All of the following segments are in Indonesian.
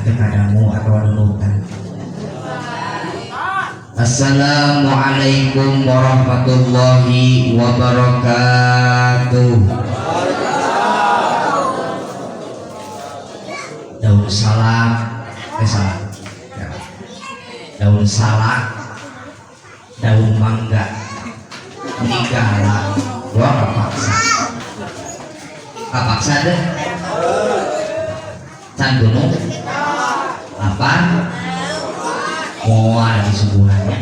kepadamu atau nurutan. Assalamualaikum warahmatullahi wabarakatuh. Daun salam, daun salak, daun mangga, meninggalan, gua kapaksa deh, can gunung, apa? Moal di subuhannya.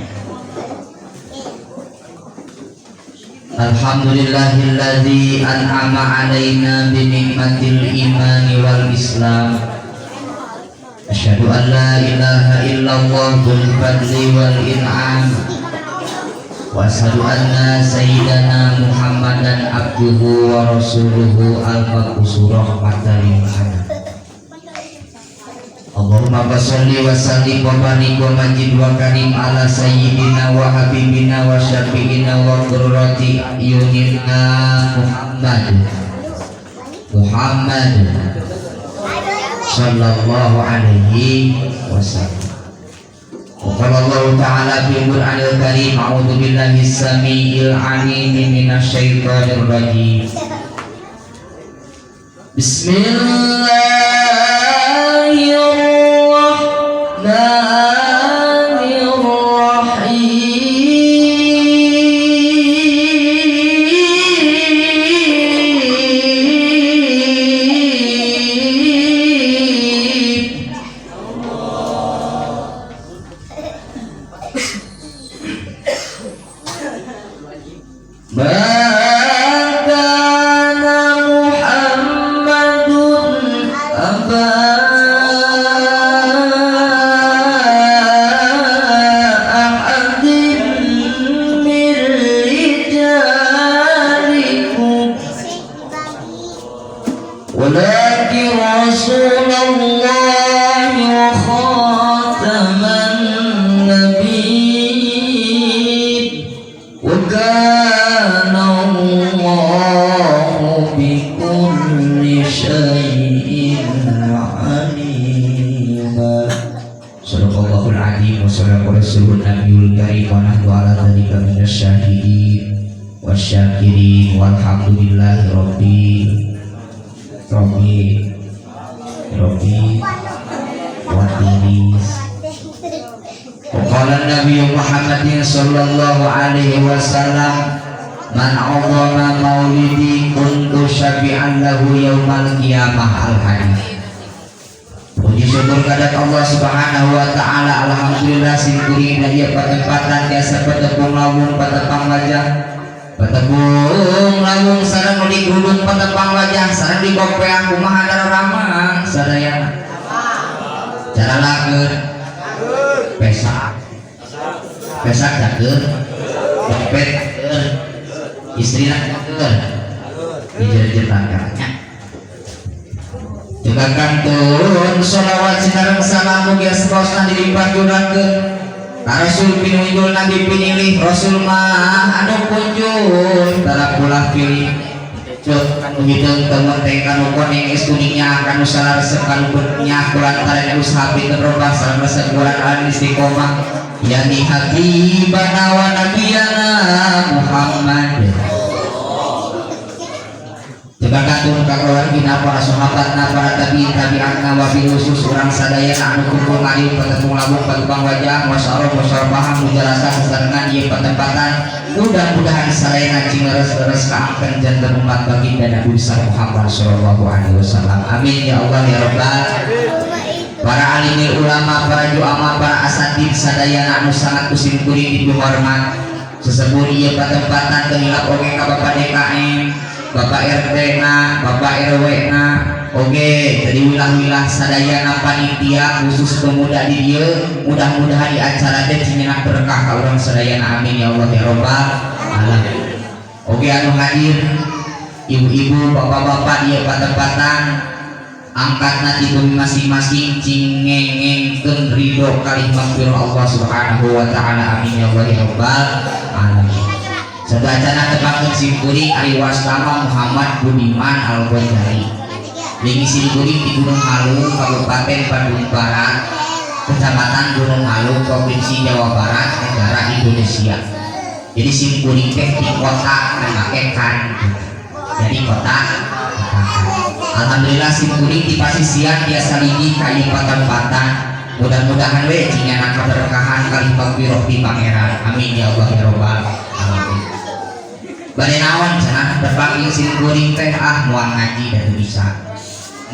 Alhamdulillahilladzi an'ama alaina bi ni'matil imani wal islam. Asyhadu an la ilaha illallah dzul fadli wal in'am. Wa asyhadu anna sayyidana Muhammadan abduhu wa rasuluhu al-mab'uts rahmatan lil alamin. Allahumma sholli wa sallim wa barik wa majid wa karim ala sayyidina wa habibina wa syafi'ina wa qurrati a'yunina Muhammad sallallahu alaihi wasallam. Qala Allah ta'ala fil Qur'anil Karim, a'udzu billahi as-sami'il 'alim minasy syaithanir rajim. Rasul pinunjul Nabi pinilih Rasul mah anu kunjul tara pulah pilih cuk kanu hideung teu menteng kanu kuning geus kuningnya kanu salah resep kanu beutnya kulantaran usaha pikeun robah sareng resep bulan al istiqomah yani habibana wa nabiyana Muhammad. Bakatun kakeluargina para sahabatna para tabi'in wabil khusus urang sadaya anu kumpul ngaliuk patepung labung patupang wajah masyaallah musyarabah mujarasah sarengan ieu patempatan mudah-mudahan sarayana cing leres-leres kaangkeun janten umat baginda Nabi besar Muhammad sallallahu alaihi wasallam. Amin ya Allah ya rabbal. Para alimul ulama, para juama, para asatid sadayana anu sangat kusim kuring dihormat sesepuh ieu patempatan keulak oge ka Bapak DKM Bapak RT na, Bapak RW na, oke, jadi wilah-wilah sadayana panitia khusus pemuda di dia, mudah-mudahan di acara teh cenah berkah ka urang sadayana, amin ya Allah ya rabbal alamin. Oke, anu hadir ibu-ibu, bapak-bapak dia patempatan angkatna di bumi masing-masing cing ngengengkeun ridho kalih maghfirah Allah subhanahu wa ta'ala, amin ya Allah ya rabbal alamin. Sedacana tepakeun simkuring ari wastama Muhammad Budiman Al-Ghazali. Ligi Simkuring di Gunung Halu, Kabupaten Bandung Barat, Kecamatan Gunung Halu, Provinsi Jawa Barat, negara Indonesia. Jadi Simkuring teh di kota Namakekan, jadi kota. Alhamdulillah Simkuring di pasisian biasa ligi kayu patang-patang. Mudah-mudahan we cinyana keberkahan kali pagwiroh di pangeran. Amin ya Allah ya Rabbal alamin. Bade naon cenah berbagi Simkuring teh moal ngaji dan bisa.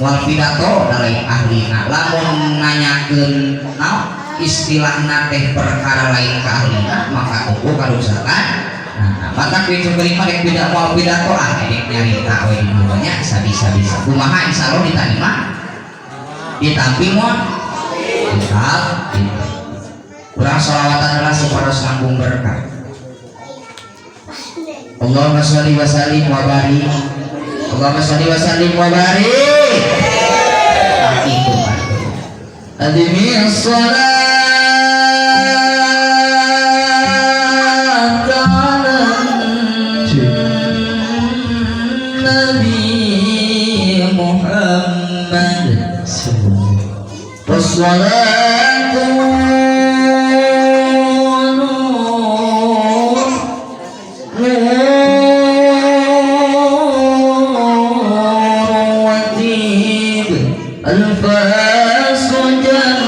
Moal pidato dari ahlina, lamun nanyakeun naon istilahna teh perkara lain ka ahlina maka tunggu karusakan. Nah, maka kudu beri mah tidak moal pidato edek nyarita we di duanya bisa-bisa. Kumaha insyaallah diterima. Ditampi moal kita kurang sholawatan adalah separuh sambung berkah. Allahumma sholli wa sallim wa barik. Allahumma sholli wa sallim wa barik. Itu adimi as-salat ala Nabi Muhammad wassalatu الفاس جنة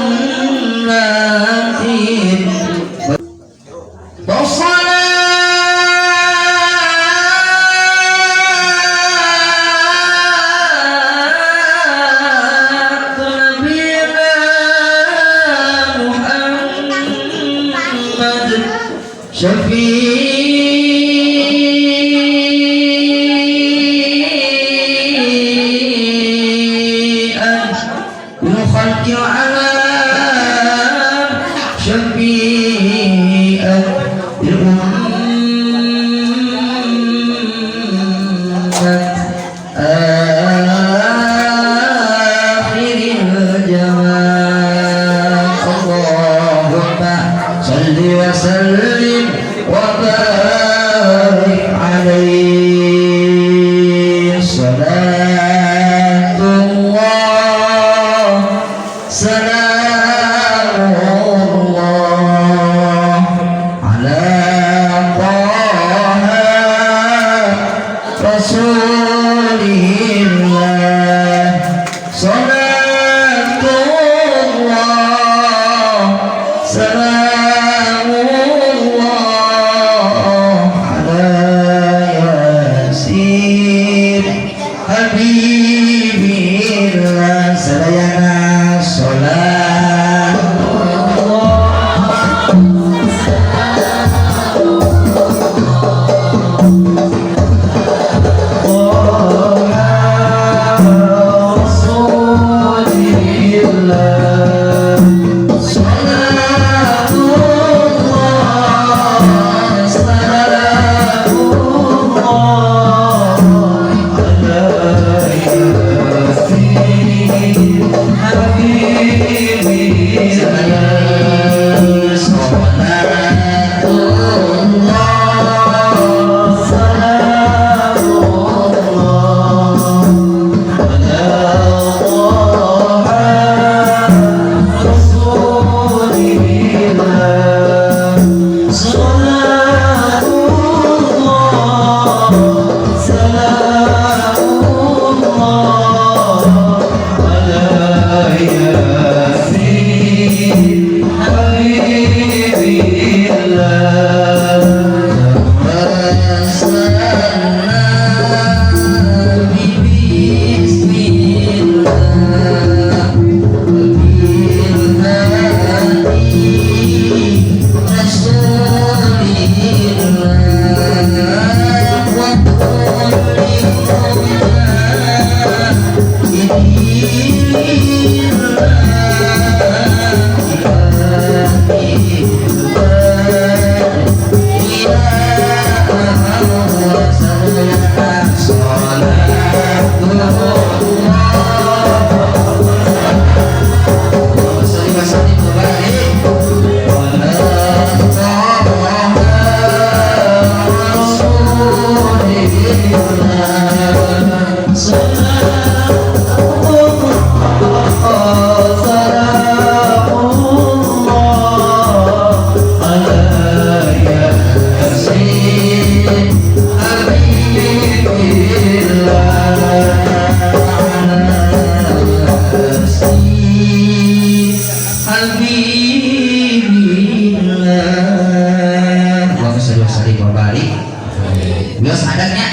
Bios adatnya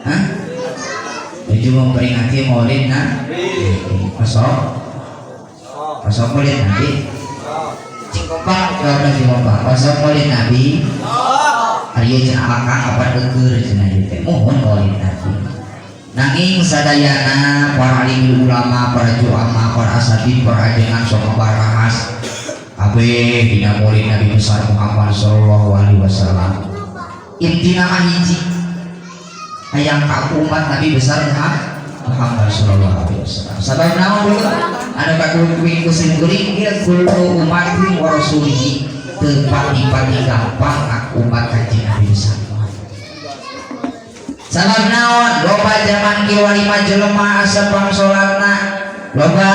hah? Tujuh memperingati maulid pasok maulid Nabi cingkompang jawabnya cingkompang pasok maulid Nabi Arya cenah akang apa deker cenah teh mohon maulid Nabi nanging sadayana para alim ulama para juama para asatid para ajengan sok ngebahas kabeh dina maulid Nabi besar Muhammad sallallahu alaihi wasallam intina mah hiji hayang ka umat Nabi besar Muhammad sallallahu alaihi wasallam sabab naon dulu anu kakuing kusim kuring dia kullu umatin wa rasulihi teu pati-pati gampang aku umat kanjeng Nabi besar sabab naon loba zaman kieu lima jelema asapang salatna loba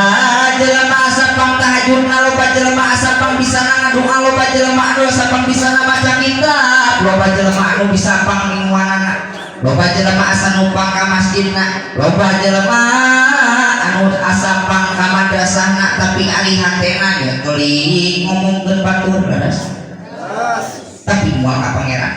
jelema asapang tahajudna loba jelema asapang bisana ngadoa loba jelema anu asapang bisana baca kitab loba jelema anu bisa pang mingwanana loba jelema asa numpang ka masjidna loba jelema anu asa pang ka madrasahna tapi ari hatena ge teuing ngomongkeun batur garas tapi moal ka pangeran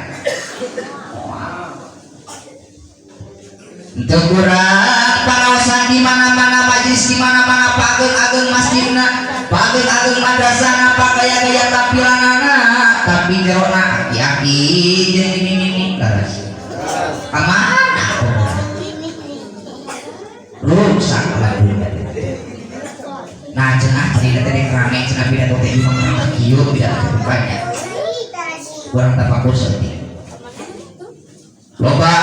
teu kurang pangaosan di mana-mana majlis di mana-mana pageung-ageung masjidna pageung-ageung madrasahna pagaya-gaya tampilanana tapi jerona aki-aki jeung ini garas kemana rusak lagu nah cenah cerita tadi rame cenah pidato teh cuma kena kieu pidato banyak kurang tapakur seperti loba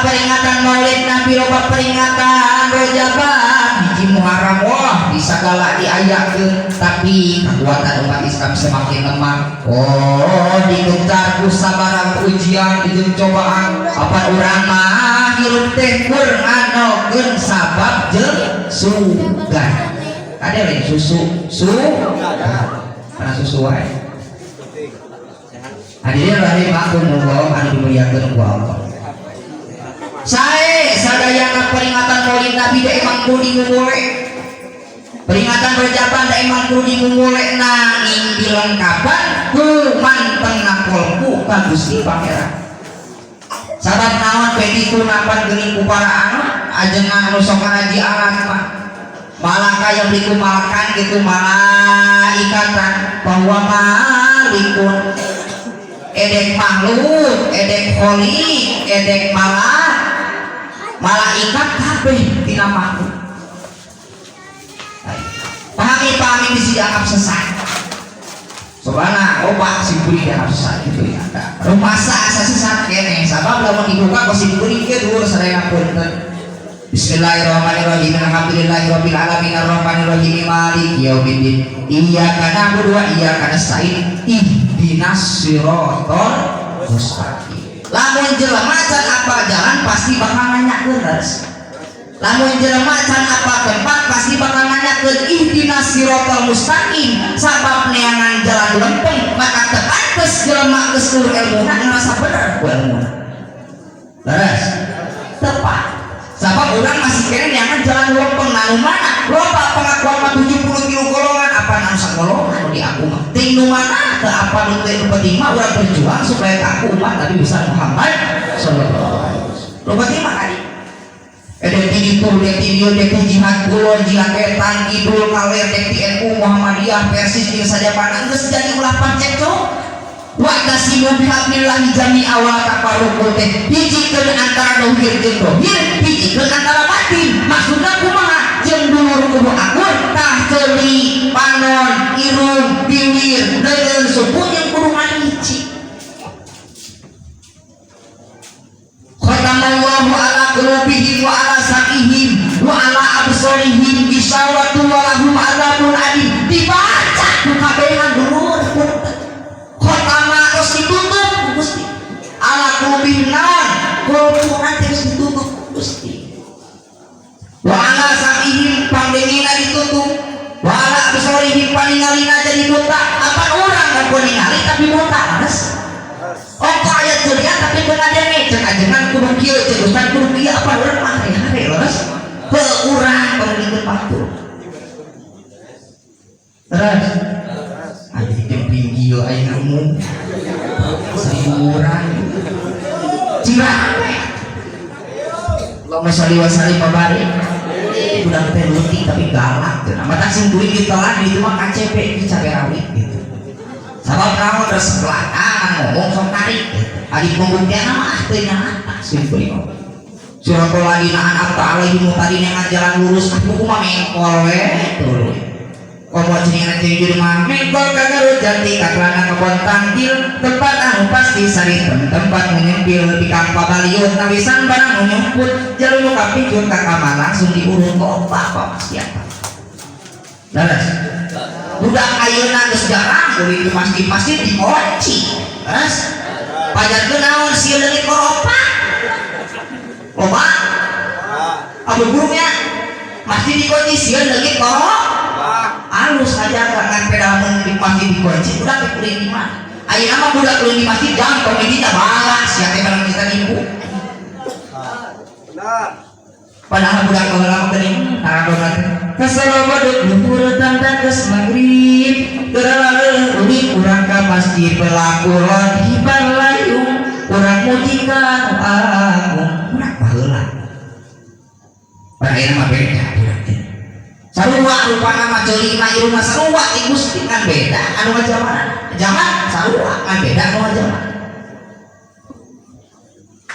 peringatan maulid Nabi loba peringatan Rajaban hiji Muharram wah di sagala diayakeun tapi kekuatan umat Islam semakin lemah digentar ku sabarang ujian jeung cobaan apa urang mah hirup teh kur nganokeun sabab jeung sugan ada lain susu karena susu wae hadirin rahim aku monggo anu dimuliakeun ku Allah sae sadayana peringatan maulid Nabi da emang kudu dimulai peringatan Rajaban da emang kudu dimulai nanging dilengkapan ku mantengna kolku ka Gusti Pangeran sabab naon peditu napan geuning ku para anu ajengan anu sok ngaji alat mah malaka yang dikumalkan gitu malaikatan bahwa malikun edek makhluk edek kholi edek malaikat kabeh tina makhluk pahami bisa dianggap sesat soalnya obat simpuri dianggap sesat gitu ya rumah asa sesat kene sabab lamun dibuka kok simpuri ke dhuwur sadaya punten Bismillahirrahmanirrahim alhamdulillahirabbil alamin arrahmanir rahim maliki yaumiddin iyyaka na'budu wa iyyaka nasta'in ihdinas siratal mustaqim lamun jelema can apa jalan pasti bakal nanyakeun terus lamun jelema can apa tempat pasti bakal nanyakeun ihdinas siratal mustaqim sabab neangan jalan lempeng maka tepateus jelema geus tur ilmuna ngerasa bener ku ilmuna leres tepat sabab orang masih kena neangan jalan lempeng nanu mana loba pengakuan mah 70 kilo golongan apa nanu sagolongan di aku mah ting nu mana teu apa nu teu penting mah urang berjuang supaya aku umat Nabi besar Muhammad sallallahu alaihi wasallam loba teh mah kali edek di ditu dek di dieu dek jihad kulon jihad etan kidul kaler dek di NU Muhammadiyah Persis jeung sajabana geus jadi ulah pancecok wa tasimu bihablillahi jami'a wa tafarruqu teh hijikeun antara dohir jeung dohir hijikeun antara batin maksudna kumaha jeung dulur kudu akur tah ceuli panon irung bibir neueun suku jeung kudu ngahiji khatamallahu ala qulubihim wa ala sam'ihim wa ala absarihim gisawatu wa lahum adzabun alim dibaca ku kabehan dulur khotama terus ditutup Gusti ala qulubihim kulupuna terus ditutup Gusti wa ala sam'ihim pangdengina ditutup wa ala absarihim paningalina jadi buta apa orang kan ningali tapi buta mas ongko aya ceria tapi beuna denge ceuk ajengan kudu kieu ceuk ustaz kudu kieu apa urang mah hari leres teu urang pangdengkeun batur terus ada di kemping kieu aya umum 1000 urang rame lo masali wasali pabari udah teh leutik tapi galak teh mata sing kuring ditelan itu mah KCP itu cabai rawit gitu sabab naon terus belakang ngomong sok tarik adik pembuktian mah teu nyata sing kuring surat lagi naan apa alaihi mutadin yang jalan lurus aku mah mengkol we tuh komo cenah teh jeung mah mengkol kagaru jati kaklana kebon tangkil tempat anu pasti sariten tempat ngempil di kang pabaliut nawisan barang nyumput jalur kapijun ka kamar langsung diurut ke opak siapa daras budak ayeuna geus jarang kudu di masjid-masjid dikunci daras pajarkeun naon sieun leungit koropa loba abu gurunya masjid dikunci sieun leungit koropa halus aja dengan pedamun di masjid dikunci budak kuring di mana ayeuna mah budak kuring di masjid jam komedi teh balas ya teh barang kita ibu padahal budak baheula mah geuning taradona kasalo badut luhur tanda geus magrib geureuh ulik urang ka masjid pelakulon hibar layung urang muji ka agung budak baheula pada ayeuna mah beda budak teh sarua rupana mah ceuli mah irungna sarua ti Gusti kan beda anu zaman sarua kan beda anu zaman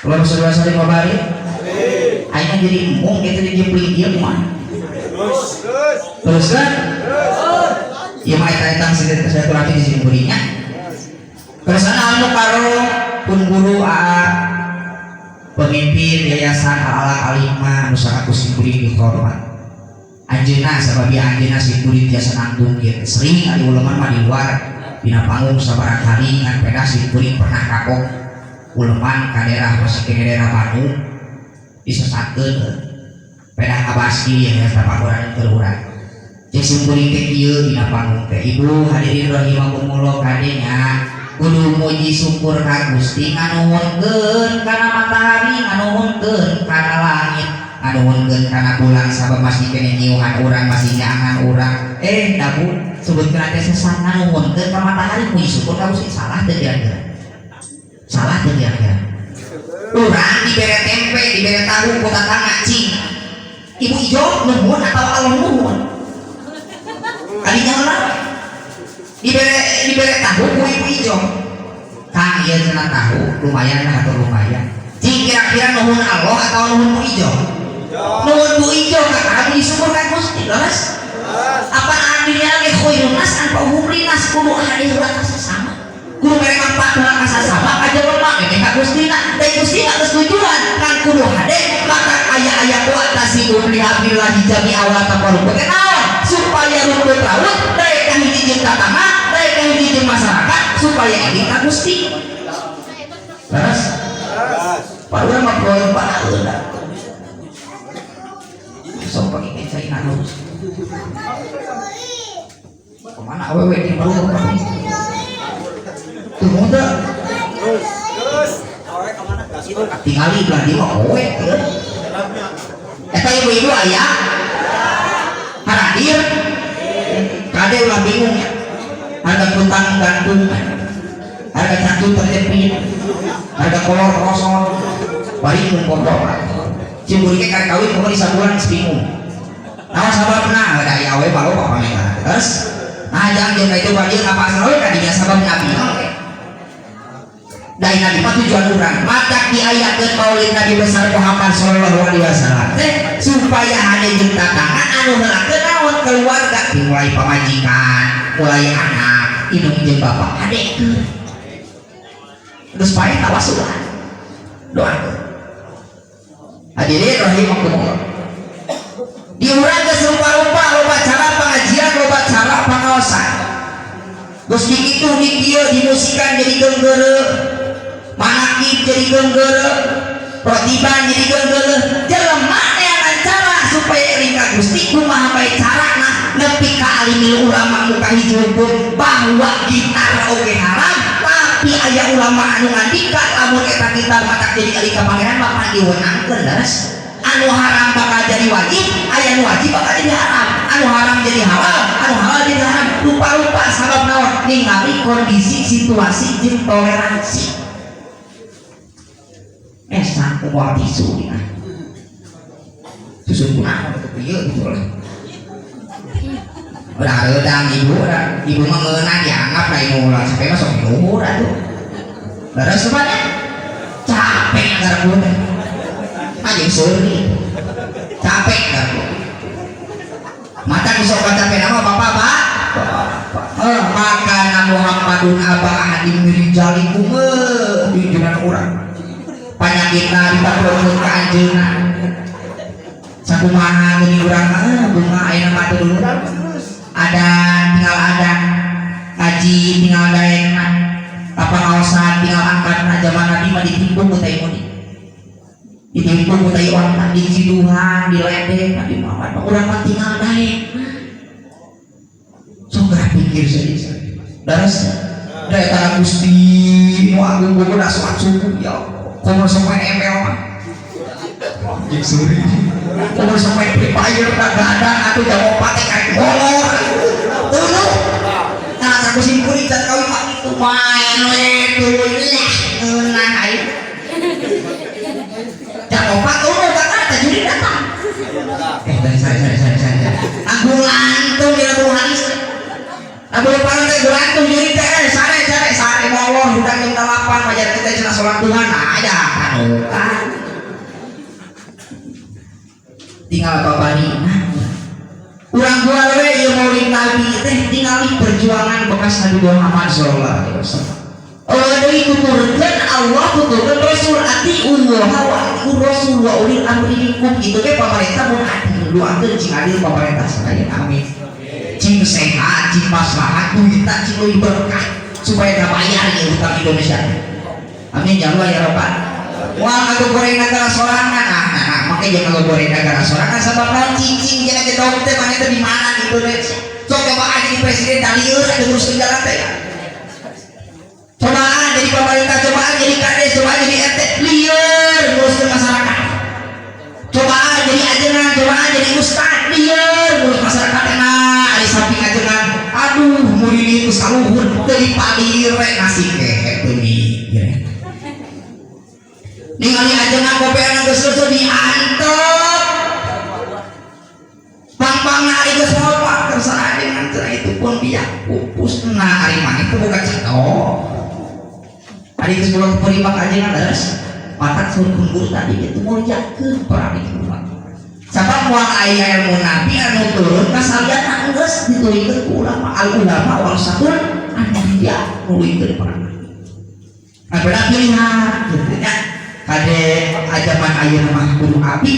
kalau saudara saling mabari ayeuna jadi embung kita jadi beli ieu mah terus kan ieu mah eta saya kurang di sini burinya terus anu karo pun guru pemimpin yayasan Al-Alaq Alimah nu sangat kusimpuri dihormat anjeunna sababi anjeunna simpuri tiasa nangtung kieu sering ari ulama mah di luar dina panggung sabarangkali ngan peda simpuri pernah kakok uleman ka daerah masih ke daerah Bandung disesatkeun peda kabaski ya sapakurang terurang cek simpuri teh kieu dina panggung teh ibu hadirin rahimakumullah kadenya kudu muji syukur ka Gusti nganuhunkeun kana matahari nganuhunkeun kana langit nganuhunkeun kana bulan sabab masih kene nyiuhan urang masih nyangan urang dabu sebutkeun teh sesat nganuhunkeun ka matahari muji syukur ka Gusti salah teh kira-kira salah teh kira-kira urang dibere tempe dibere tahu ku tatangga cing ibu ijo nuhun atau Allah nuhun kadinya heula dibere tahu ku ibu ijo kang ieu cenah tahu lumayan lah atau lumayan cing kira-kira nuhun Allah atau nuhun ku ijo nuhun ku ijo kakak disyukur ka Gusti leres apa adinya ge khairun nas an humri nas kudu hadir ka sasama kudu mere manfaat ka sasama aja lemah ge ka Gustina da Gusti geus tujuan kan kudu hade maka aya-aya kuat tasibun li habillahi jami'a wa taqarrub teh naon supaya rumput laut daek ka hiji jeung tatangga daek ka hiji jeung masyarakat supaya eling ka Gusti leres padahal mah poe paeuna sok pagi cai nalus kemana awewe di bawah kami tuh muda tinggali belah dia mah awewe eta ibu-ibu aya hadir kade ulah bingung ya harga kutang gantung harga cantu terjepit harga kolor kosong bari mengkodok ciburi ke kawin kemana di sabulan bingung naon sababna ada aya we baru apa mereka terus nah jangan itu wajib apa asal we kadinya sabab nabi dari nabi mah tujuan urang mata diayakeun maulid Nabi besar Muhammad sallallahu alaihi wasallam teh supaya hade jeung tatangga anu heulakeun naon keluarga mulai pamajikan mulai anak indung jeung bapak hadekeun terus pae tawasulan doakeun hadirin rahimakumullah diurang geus rupa-rupa loba cara pengajian loba cara pangaosan geus dikitu di kieu dimusikan jadi geunggeureum manakib jadi geunggeureum rotiban jadi geunggeureum jelema neangan cara supaya eling ka Gusti kumaha bae carana nepi ka alimil ulama muka hiji hukum bahwa gitar oge haram tapi aya ulama anu ngandika lamun eta gitar mata jadi kali ka pangeran mah diwenangkeun leres anu haram bakal jadi wajib aya anu wajib bakal jadi haram anu haram jadi halal anu halal jadi haram lupa-lupa sabab naon ningali kondisi situasi jeung toleransi aku mau tisu ya susun kuna untuk iya gitu lah udah redang ibu mah ngeunah dianggap lah ibu lah sampai masuk ibu dah tuh terus semuanya capek agar gue aja sorry capek agar gue mata bisa capek nama bapak pak maka Muhammadun abah ahadim mirijalikum di jalan orang penyakitna dipakulun ke anjeunna sakumaha geuning urang bunga ayeuna mah teu dulu ada tinggal ada ngaji tinggal daengna apa ngaosan tinggal angkatna zaman Nabi mah ditimbung ku teh muni ditimbung ku teh orang di ciduhan di ledeng Nabi Muhammad urang mah tinggal daeng sok pikir saja darasnya daya tanah Gusti nu agung buku dah sholat subuh ya komo sampai ML mah jik suri komo sampai Free Fire dah gadang atau jawa pake kayak kolor tuh nah aku simpuri dan kawin pak itu main tuh lah ngenah ayo jawa pak tuh kata juri datang tadi saya aku lantung di lagu hadis aku lupa nanti gelantung juri teh sare molor udah jam 8 wajar kita cina sholat Tuhan aja kan tinggal babari urang gua we ieu maulid Nabi teh tinggal perjuangan bekas Nabi Muhammad sallallahu alaihi wasallam deui tuturkeun Allah tuturkeun Rasul atiullah wa atiur Rasul wa ulil amri minkum kitu ge pamarentah mun ati duakeun cing adil pamarentah sadaya amin cing sehat cing maslahat duitna cing leuwih berkah supaya gak bayar ya utang Indonesia amin ya Allah ya Rabbal wah aku goreng negara sorangan nah makanya jangan lo goreng negara sorangan sabab naon cing jangan kita tahu teh mana itu di mana di Indonesia sok coba aja di presiden dalieur ada ngurus jalan teh coba jadi pemerintah coba jadi kades coba jadi RT lieur nguruskeun masyarakat coba jadi ajengan coba jadi ustad lieur ngurus masyarakat enak ari samping ajengan aduh murid itu saluhur dari palir nasi kehe tuh mikir ningali ajengan kopean geus leuser diantep pang-pangna ari geus ngopak terserah dengan cara itu pun biak pupus nah ari mah itu bukan cetok ari geus bola perimak ajengan terus mata suruh guru tadi itu muliakeun para itu sabab moal aya ilmu Nabi anu turun kasalian geus ditulikeun ku ulama al ulama warasatul anbiya nulikeun para nabi. Nah beda pilihan gitu nya. Kade ajaman ayeuna mah kudu abi.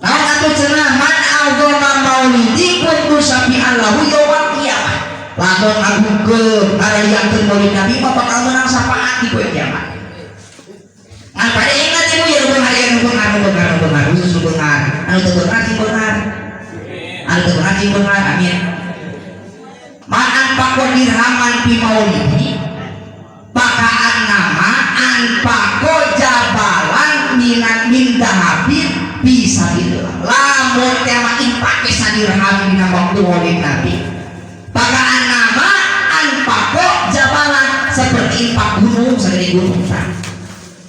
Naon atuh cenah man azama maulidi kuntu syafi'an lahu yaumil qiyamah. Lamun agungkeun ngarayakeun maulid Nabi mah bakal menang syafaat di poe kiamat. Nah pada ingat ibu ya bengar khusus bengar anu tebengar cing bengar amin ma'an pakon dirhaman pi maulidi pakaan nama anpako jabalan minan min dahabin bisa dibilang lamun tema impake sadirham dina waktu maulid Nabi pakaan nama anpako jabalan seperti impak gunung segede gunung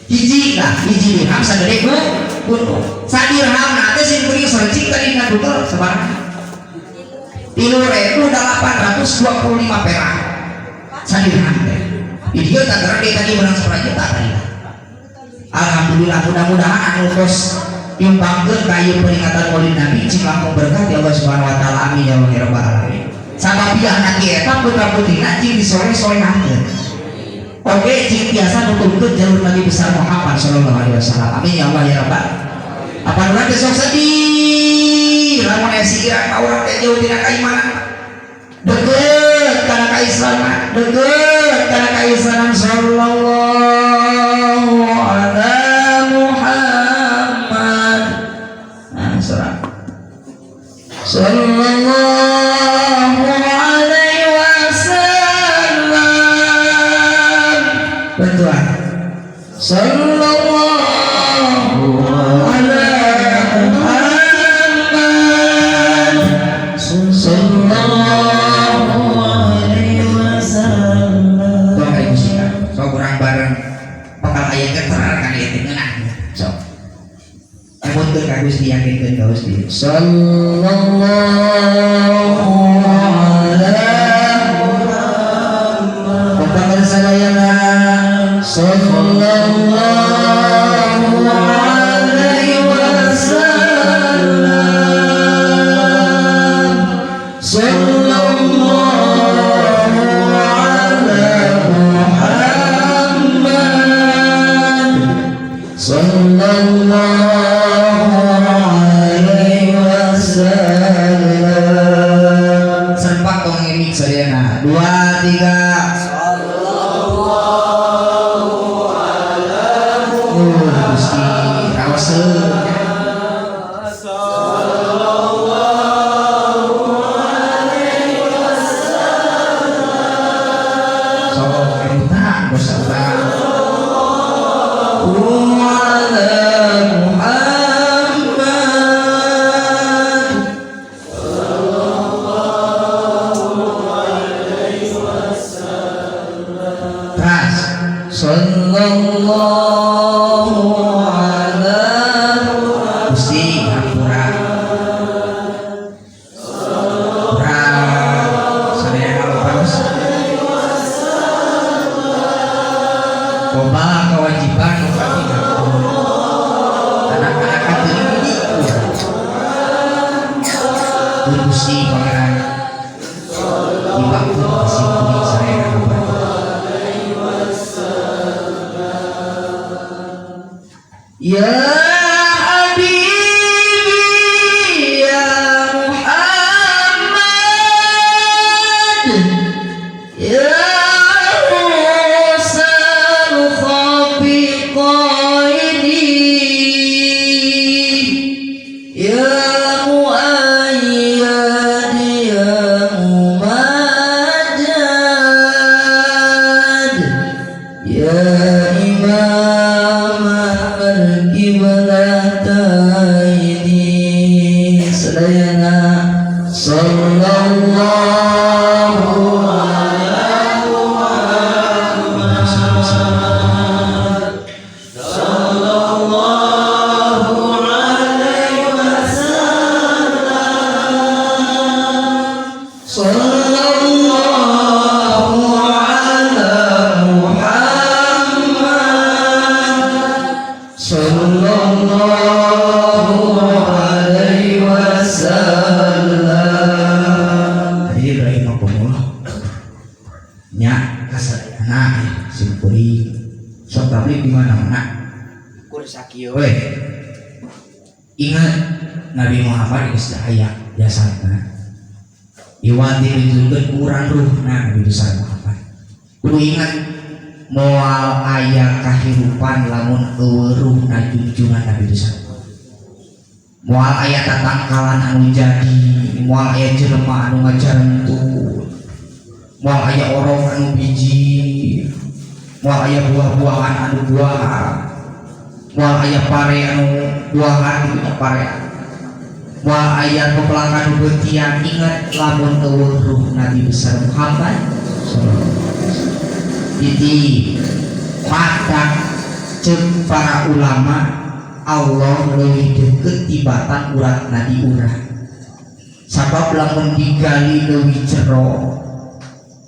hiji dirham sagede gunung sadirham nate sing kuring serencing tadi ngadukel sebarang 3.825 perak sadirham teh ieu tak gede tadi menang 1 juta tadi alhamdulillah mudah-mudahan anu tos nyumbangkeun ka ieu peringatan Maulid Nabi cing langkung berkah di Allah Subhanahu wa taala amin ya rabbal alamin sabab ieu anak eta putra-putrina cing disore-sorehakeun oke, cing biasa nuturkeun jalur Nabi besar Muhammad sallallahu alaihi wasallam. Amin ya Allah ya Rabbal. Apa nanti sok sedih, lamun esi kira kaulah teh jauh tina kaimanan. Deukeut kana kaislaman, deukeut kana kaislaman sallallahu ala Muhammad. Nah, surah. Sallallahu alaihi wasallam. Bantuan sallallahu ala Muhammad sallallahu alaihi wasallam. Doa ibu sih so kurang bareng bakal ayatnya terang kan sok emutkeun ka Gusti yakinkeun ka Gusti sallallahu alaihi Muhammad sadayana sallallahu alaihi wasallam sallallahu sallallahu alaihi wasallam serempak tong ngemik sadayana 2 3 sallallahu alaihi Gusti raoseun sallallahu alaihi wasallam sok emutan dosa sallallahu alaihi Gusti ngapura sadaya kalapas koma kewajiban upati anak-anak kateuing di Gusti pangeran dibangku simkuring sadaya kalapas Ya Habibi ya Muhammad ya Rasul khafiqaini ya Muayyad ya Mumajjad ya Imam Qiblatayni sadayana sallallahu alaihi Muhammad sallallahu alaihi wasallam sallallahu ala Muhammad sallallahu alaihi wasallam. Jadi rahimakumullah. Nya kasadayana simkuring sok tablik di mana-mana. Kudu sakieu we. Ingat Nabi Muhammad geus dahaya jasana. Iwati ditulkeun urang ruhna Nabi besar Muhammad. Kudu ingat moal aya kahirupan lamun eueuh na junjungan Nabi besar. Moal aya tatangkalan anu jadi, moal aya jelema anu ngajarentuh, moal aya orong anu biji, moal aya buah-buahan anu buah, moal aya pare anu buahan gitu pare, moal aya pepelak anu beutian. Ingat lamun eueuh Nabi besar Muhammad jadi mata cek para ulama Allah lebih deket tibatan urat nadi urang sabab lamun digali lebih jero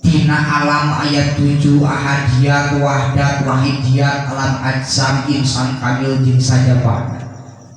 tina alam ayat 7 ahadiyat wahdat wahidiyat alam ajsam insan kamil jeung sajaba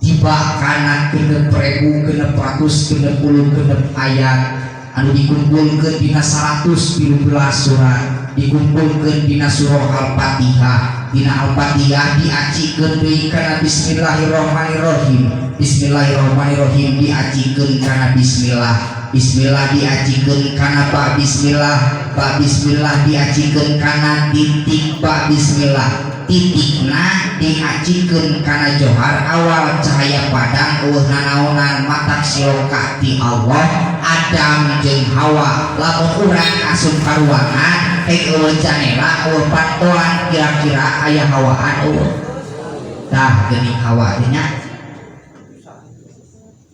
tiba kana genep ribu genep ratus genep puluh genep ayat anu dikumpulkeun dina 113 surat dikumpulkeun dina surah Al-Fatihah. Dina Al-Fatihah diacikeun deui kana bismillahirrahmanirrahim. Bismillahirrahmanirrahim diacikeun kana bismillah. Bismillah diacikeun kana ba bismillah. Ba bismillah diacikeun kana titik ba bismillah. Titikna diacikeun kana johar awal cahaya padang eueuh nanaonan matak siloka ti Allah Adam jeung Hawa. Lamun urang asup ka ruangan eueuh janela eueuh pantoan kira-kira aya hawaan eueuh tah geuning hawa nya.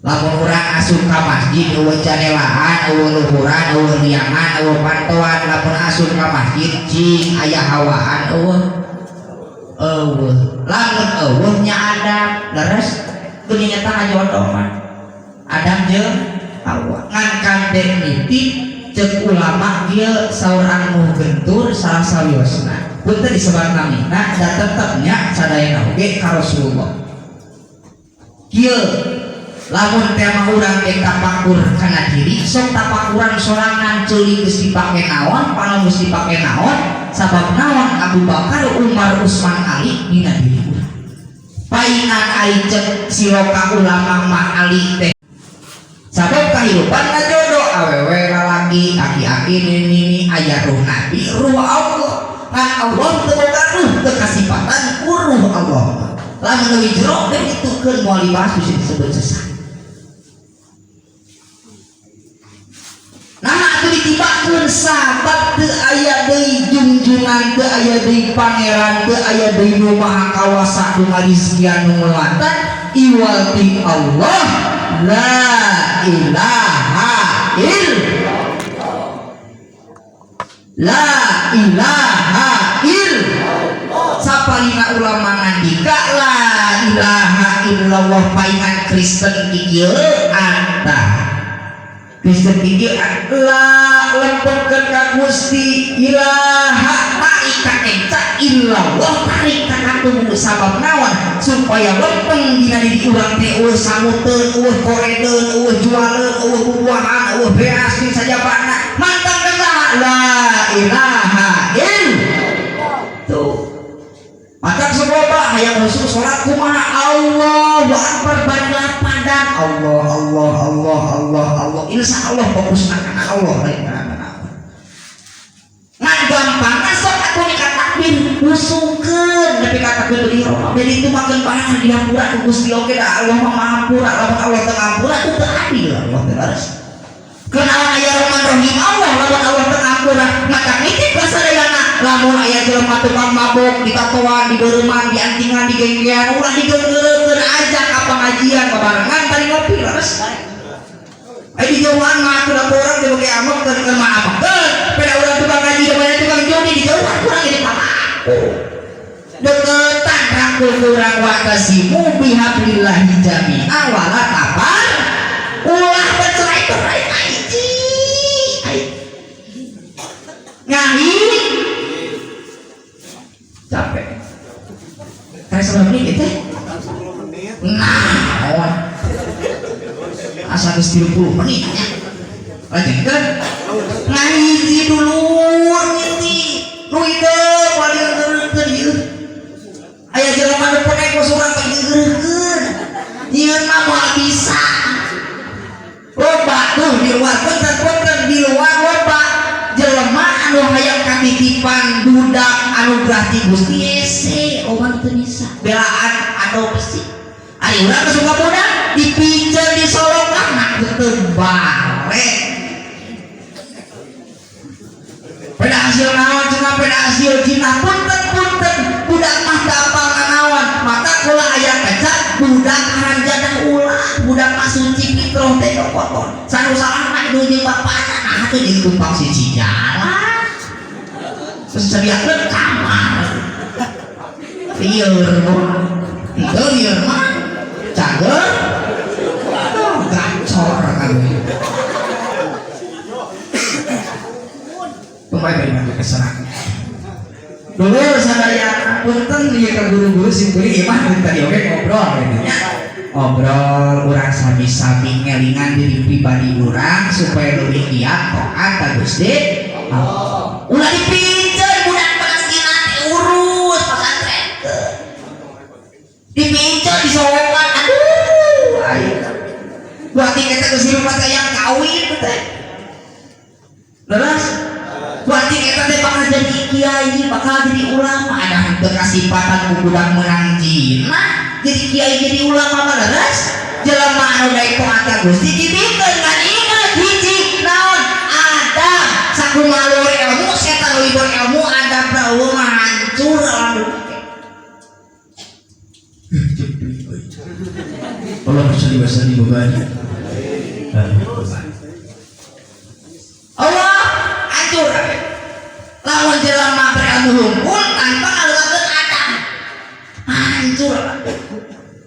Lamun urang asup ka masjid eueuh janelaan eueuh luhuran eueuh liangan eueuh pantoan. Lamun asup ka masjid cing aya hawaan eueuh lamun eueuh punya Adam leres dunia nyata jodoh mah Adam jeung Hawa ngan kandek nitip cek ulama dia seorang anu gentur salah sawiosna punten disebut namina da tetepnya sadayana oge ka Rasulullah kieu lamun tema urang ge tapakur kana diri sok tapakuran sorangan ceuli geus dipake naon pala geus dipake naon sabab naon Abu Bakar Umar Utsman Ali dina diri urang paingan ai cek siloka ulama mah Ali teh sabab kahirupan ngajodoh awewe lalaki aki-aki nini aya ruh nabi ruh Allah kan Allah teu boga ruh teu kasifatan ku ruh Allah lamun leuwih jero teh ditukeun moal dibahas bisa disebut sesat. Nah atuh ditibakeun sabab teu aya deui junjungan teu aya deui pangeran teu aya deui nu maha kawasa nu ngalizkian nu melatan iwal ti Allah la ilaha illallah la ilaha illallah sapalina ulama ngandika la ilaha illallah paingan Kristen kieu anta Kristen kieu la lempekeun ka Gusti ilaha taika eca illallah tarik ka katubu sabab naon supaya lempeng dina diri urang teh eueuh samuteun eueuh koredeun eueuh jualeun eueuh bubuahan eueuh beas jeung sajabana mantang kata la ilaha illallah tuh maka semoga hayang Rasul salat kumaha Allahu akbar bari lapadan Allah Allah Allah Allah Allah insyaallah fokusna kana Allah lain kana ngan gampang sok atuh dikatakbir usukeun tapi katakeun deui jadi itu makeun bahan dihampura ku Gusti oge da Allah mah mahampura lamun Allah teu ngampura itu teu adil Allah teh laras kenaon aya Rahman Rahim Allah lamun Allah teu ngampura maka nitip kasadayana lamun aya jelema tukang mabok ditatoan digeureman diantingan digenggean ulah digeureun ajak ka pengajian babarengan tadi ngopi laras ai di jauhan mah atuh urang teh bage amok keur mah amok peda urang tukang ngaji da banyak tukang judi di jauhan urang jadi pamaku deketan rangkul urang wa tasimu bihablillahi jami'a wala tabar ulah bercerai-berai aji ngahi capek kayak 10 menit teh nah asal 30 menit lanjutkan ngahiji dulu ngiti nu hideung wali ngeureun ieu aya jelema nu ponek ku surang teh ngeureun nyieun mah moal bisa loba tuh di luar punten di luar loba jelema anu hayang katitipan budak anu gratis Gusti ese obat teu bisa belaan adopsi ari urang kesuka budak dipinjeun di solokan nak teu balik pada hasil naon cenah pada hasil cina punten budak mah teu apal nganaon maka kula aya kecap budak haranjana ulah budak masuci fitrah teh kotor sanu salahna itu jeung bapana nah teh ditumpang siji jalan terus cariakeun kamar lieur mah cager gacor kabeh pemain dari keserang dulu sadaya punten ieu ka guru-guru simpuli imah tadi oke ngobrol gitu nya ngobrol urang sami-sami ngelingan diri pribadi urang supaya leuwih giat taat ka Gusti Allah ulah dipinjeun budak pastina teh urus pesantren dipinjeun disolokan aduh ayo berarti kita geus hirup yang kawin teh leres berarti kita teh bakal jadi kiai bakal jadi ulama ada henteu kasipatan ku budak menang jina jadi kiai jadi ulama mah leres jelema anu daek taat ka Gusti dibikeun ngan ingat hiji naon adab sakumaha luhur ilmu setan luhur ilmu adab daeuh mah hancur lamun Allah bersalli wa sallim wa barik Allah hancur lawan jelema berilmu hukum tanpa ngaluakeun adab hancur.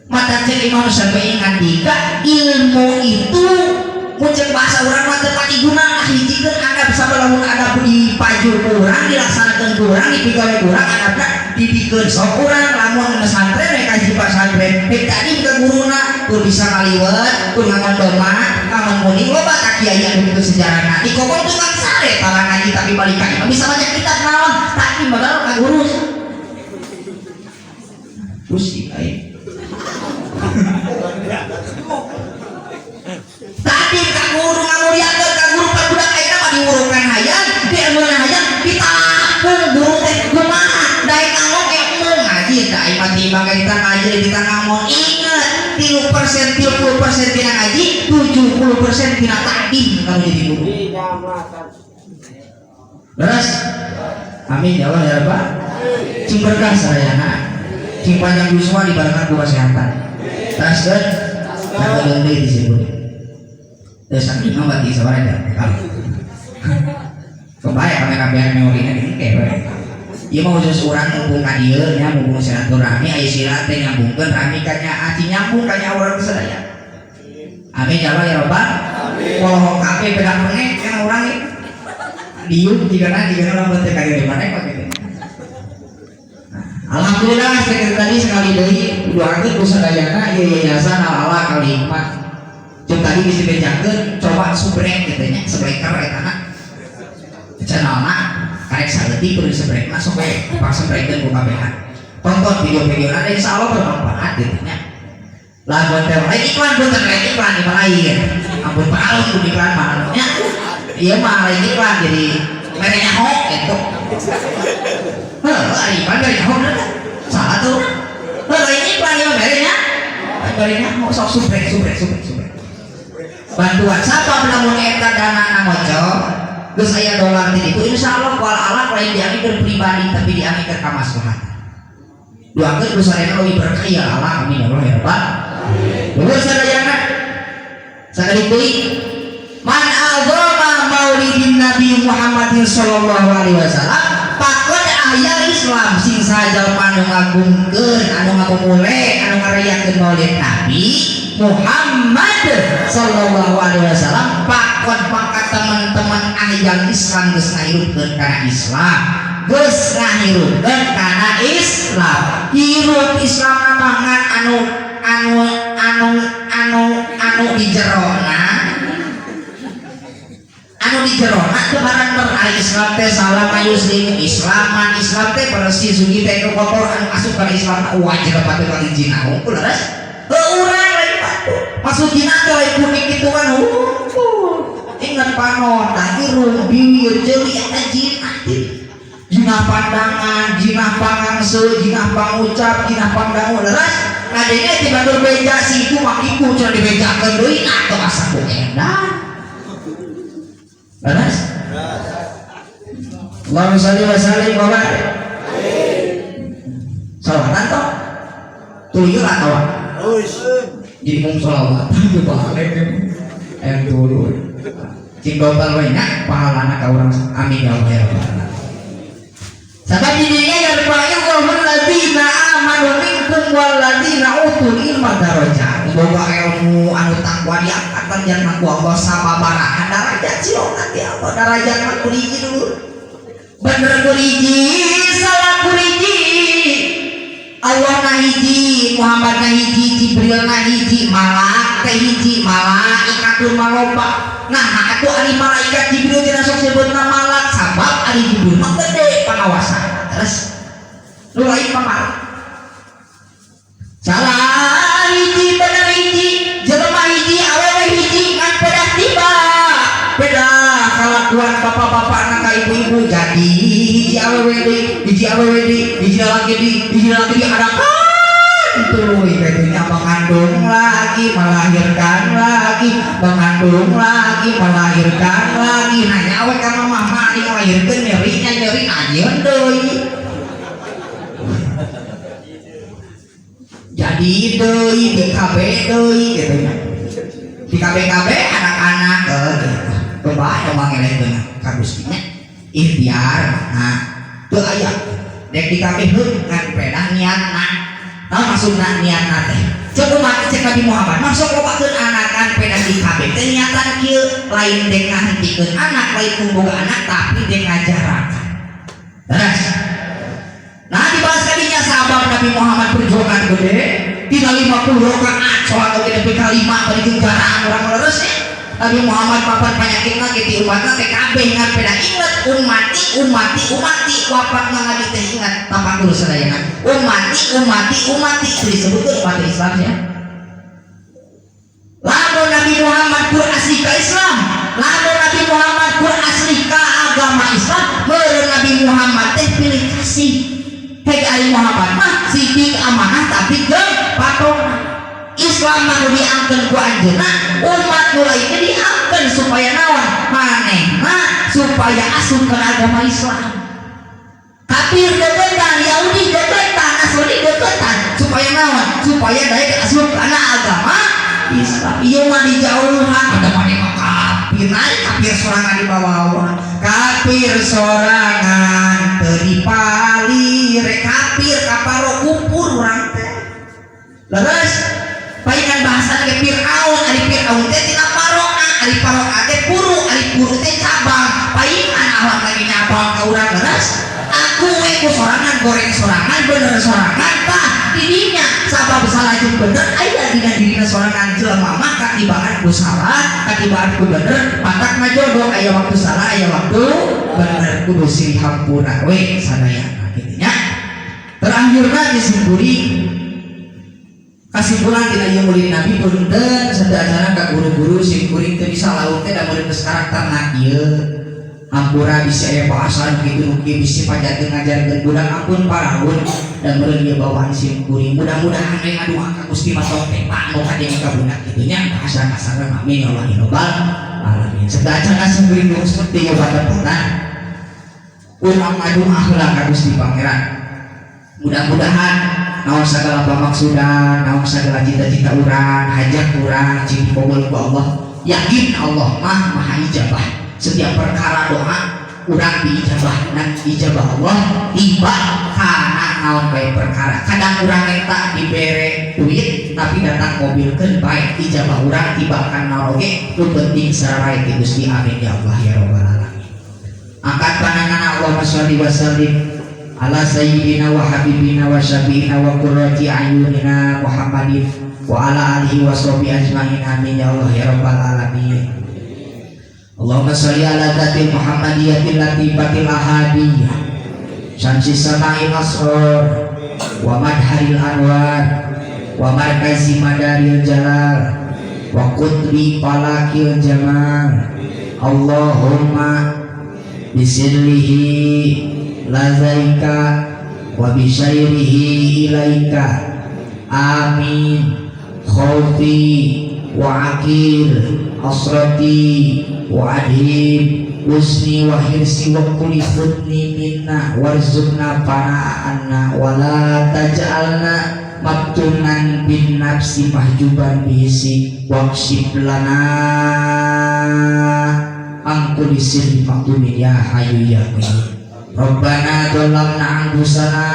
Mata cek Imam Syafi'i ngadika ilmu itu muncul bahasa orang mata pati guna hijikeun anggap sabalamun ada di paju kurang dilaksanakan kurang dipigawe kurang anggapna dibikeun sok kurang lamun pesantren mereka kaji pesantren tadi ke guruna kur bisa ngaliwat kur ngaman doma ngaman kuning loba ka kiai anu kitu sejarahna di kokon tukang sare tara ngaji tapi balik ka bisa baca kitab naon tapi bakal ka guru pusing ai tadi ka guru ngamuriakeun ka guru pabudak ayeuna mah diurukan hayang di ilmuan hayang ditapung guru teh kumaha daek ngomong ngaji da ai mah timbang kita ngaji kita ngamon inget 30% tina ngaji 70% tina takdim kalau jadi guru beres amin ya Allah ya Rabbal cing berkah sarayana cing panjang yuswa dibarengan ku kesehatan terus kan kata gede disebut terus sakit mah bagi sabaranya kebayang kamera memorinya ini kayak ieu mah khusus urang mumpung ka dieu nya mumpung silaturahmi aya silat teh nyambungkeun rami ka nya aci nyambung ka nya urang sadaya amin ya Allah ya Rabbal poho kabeh pegang pengek kan urang ieu diuk digana urang teh kagede maneh kok gitu. Alhamdulillah tadi sekali deui doakeun ku sadayana ieu yayasan Al-Ala Kalimah jeung tadi bisa bejakeun coba subrek kitu nya sebreker eta na cenalna karek saleutik kudu sebrek masuk we pas sebrekeun ku kabehan tonton video-video na insyaallah bermanfaat gitu nya lamun teh iklan punten iklan di lain ampun paal ku iklan mah nya ieu mah lain iklan jadi merenya hok gitu ari pandai hok salah tuh lain iklan ieu merenya mau sok subrek bantuan siapa namun eta dana namojo geus aya dolar di ditu insyaallah wal alak lain diamikeun pribadi tapi diamikeun ka maslahatan doakeun ku sareng leuwih berkah ya Allah amin ya Allah ya Rabbal alamin sadayana sakali deui man azama maulidin nabi Muhammadin sallallahu alaihi wasallam pakon aya Islam sing sajalma anu ngagungkeun anu ngapumule anu ngarayakeun maulid nabi Muhammad sallallahu alaihi wasallam pakon maka teman-teman ahli Islam geus ngahirupkeun kana Islam geus ngahirupkeun kana Islam hirup Islam namangan anu di jerona teu barang ahli Islam teh salam muslim Islam teh bersih sugi teh kotor anu asup ka Islam wajib patut kalijinahu leres urang lain patut maksud jina teh lain kuning kitu kan ingat panon tahirum biwir jeuli eta jinah pandangan jinah pangangse jinah pangucap jinah pandangu leres kadenya ti batur beja situ makiku cenah dibejakeun deui atuh asa ku edan leres Allahumma shalli wa sallim wa barik salawatan toh tuyul atau jadi mung salawat itu balik yang dulu cing bapak banyak pahalana ka urang amin ya Allah ya Rabbal sabab didinya ya Allahumma alladzina amanu minkum walladzina utul ilma darajat boga ilmu anu takwa diangkatan jangan ku Allah sababaraha darajat sirokat ya Allah darajat mah kuriji dulu bener kuriji salah kuriji Allah na hiji Muhammad na hiji Jibril na hiji malak teh hiji malaikatul maloba nah atuh ari malaikat Jibril tina sok sebutna malak sabab ari Jibril mah gede pangawasan terus nu lain pamal salah hiji bener hiji jelema hiji awewe hiji ngan pedah tiba pedah kalakuan bapak-bapak anak ka ibu-ibu jadi hiji awewe deui hiji laki di ada tuh ikatnya mengandung lagi melahirkan lagi mengandung lagi melahirkan lagi nanya awet karena mama ini melahirkan nyeri aja deui jadi deui di KB deui gitu ya di KB anak-anak kebayang mangeleun ka Gustinya ikhtiar nah teu aya dek di KB ngan pedah niatna Nah maksudna niatna teh cek umat cek Nabi Muhammad masuk lobakeun anakan peda di kabeh teh niatan kieu lain dek ngahentikeun anak lain boga anak tapi dek ngajarakan. Terus nah dibahas kadinya sahabat Nabi Muhammad perjuangan gede tina 50 rakaat salat oge nepi ka 5 bari jarang urang leres Nabi Muhammad papan penyakitna kitu umatna teh kabeh ngan peda inget umati wafat ngadi teh ingat tapak dulu sadayana umati disebutkeun umat Islam ya. Lamun Nabi Muhammad kur asli ka Islam, lamun Nabi Muhammad kur asli ka agama Islam, meureun Nabi Muhammad teh pilih kasih. Hei ari Muhammad mah sidik amanah tapi jeung patona. Islam mah diangkeun ku anjeunna, umat mulai diangkeun supaya naon? Manehna supaya asup ke agama Islam. Kafir deketan, Yahudi deketan, Nasrani deketan, supaya naon? Supaya daek asup kana agama Islam. Ieu mah dijauhan, ada mah kafir, naik kafir sorangan di bawah. Kafir sorangan teu dipali, rek kafir kaparo kupur urang teh. Leres paingan bahasa ke Fir'aun, ari Fir'aun teh tina paroa, ari paroa teh puru, ari puru teh cabang. Paingan awak lagi nyabang ka urang leres. Aku we ku sorangan goreng sorangan bener sorangan tah didinya sabab salah jeung bener aya dina dirina sorangan jelema mah katibangan ku salah, katibangan ku bener, matak mah jodoh aya waktu salah aya waktu bener kudu silih hampura we sadayana kitu nya. Terakhirna disimpuli kesimpulan tina ieu murid Nabi punten sadayana ka guru-guru sing kuring teu bisa laut teh da murid geus karakterna ieu ampura bisa aya bahasan kitu nu kieu bisi pajakeun ngajarkeun budak ampun paraun dan meureun ieu bawaan sim kuring mudah-mudahan we ngaduha ka Gusti matok teh panu ka jeung ka budak kitu nya bahasa kasarna amin ya Allah ya rabbal alamin. Sadayana sing kuring nu seperti ieu badan urang ngadu akhlak ka Gusti Pangeran. Mudah-mudahan naon sagala pamaksudan, naon sagala cita-cita urang, hajat urang cing dikabul ku Allah. Yakin Allah mah maha ijabah. Setiap perkara doa urang diijabah dan ijabah Allah tiba kana naon bae perkara. Kadang urang eta dibere duit tapi datang mobilkeun bae ijabah urang tiba kana oge nu penting sararae ti Gusti amin ya Allah ya rabbal alamin. Angkat pandangan Allahumma sholli wa sallim ala sayyidina wa habibina wa syafiina wa qurrati ayunina Muhammadin wa ala alihi wa sahbihi ajmain amin ya Allah ya rabbal alamin. Allahumma sholli ala dzatil Muhammadiyatil latifatil ahadiyah syamsi sama'il asrar wa madharil anwar wa markazi madaril jalal wa qutri falakil jamal. Allahumma bisirrihi lazaika wa bisyarihi ilaika amin. Khawfi wa akir asrati wa adhim usni wa hirsi wa kulli khutni minna warzuqna pana'anna wa la taj'alna maktunan bin nafsi mahjuban bihisi waqshib lana angkul isin maktumin ya hayu ya qayyum. Rabbana dhalamna anfusana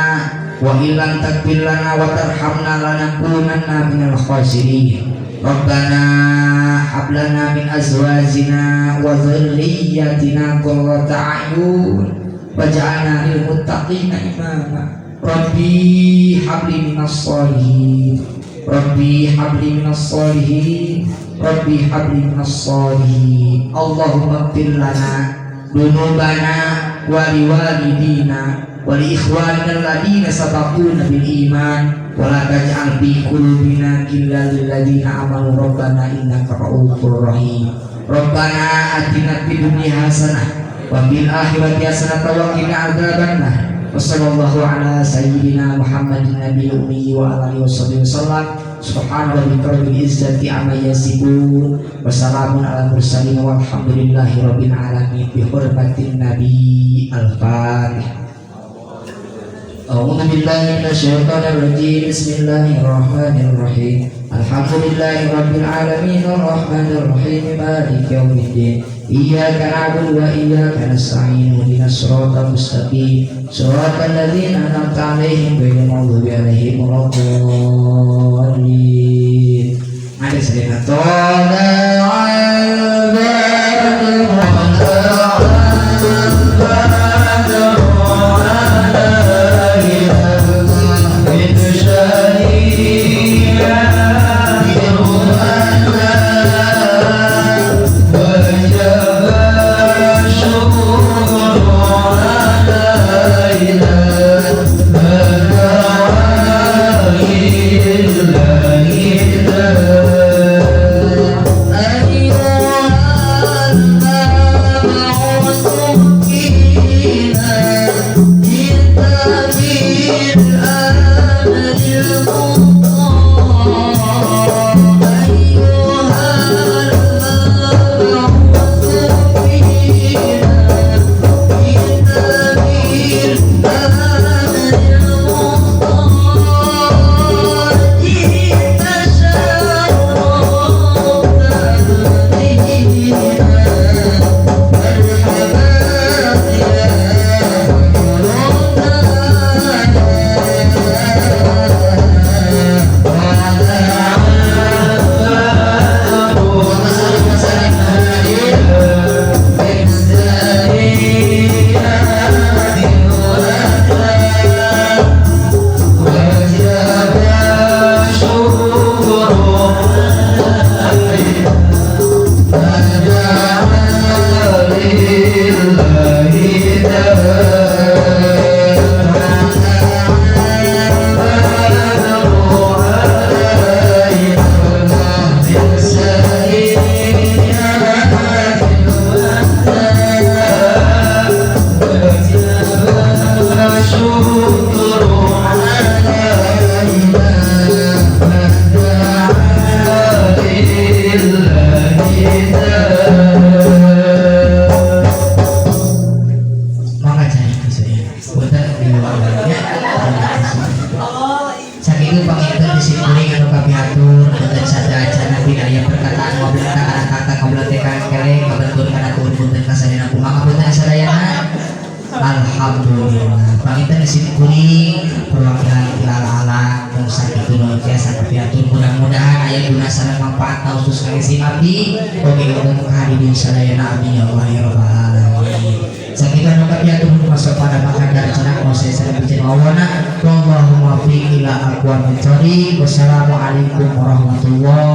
wa illam taghfir lana wa tarhamna lanakunanna minal khasirin. Rabbana hab lana min azwajina wa dhurriyyatina qurrata a'yun waj'alna lil muttaqina imama. Rabbi habli minas sholihin, Rabbi habli minas sholihin, Rabbi habli minas sholihin. Allahumma ighfir lana dunubana wa liwalidina wa li ikhwanina alladhina sabaquna bil iman wa la taj'al fi qulubina ghillan lil ladzina amanu rabbana innaka ra'ufur rahim. Rabbana atina fid dunya hasanah wa fil akhirati hasanah wa qina adzabannar. Wa sallallahu ala sayyidina Muhammadin nabiyil ummi wa ala alihi wasallam. Subhana rabbika rabbil izzati amma yasifun wa salamun ala mursalin walhamdulillahi rabbil alamin bi hurmatin nabi al-fatihah. A'udzu billahi minasyaitonir rajim. Bismillahirrahmanirrahim. Alhamdulillahi rabbil alamin arrahmanir rahim maliki yaumiddin. iyyaka na'budu wa iyyaka nasta'in ihdinas siratal mustaqim siratal ladzina an'amta 'alaihim ghairil maghdubi 'alaihim waladdallin. Ada sedekah alhamdulillah. Pangitan isin kuning perwakilan ilal ala yang sakit itu biasa kepiatur mudah-mudahan ayat guna sana manfaat khusus kali si abdi oke untuk hadirin sadayana abdi ya Allah ya rabbal alamin. Sakitan kepiatur masuk pada makan dan cenah proses saya bikin awana. Allahumma fi ila aqwamit thariq. Wassalamualaikum warahmatullahi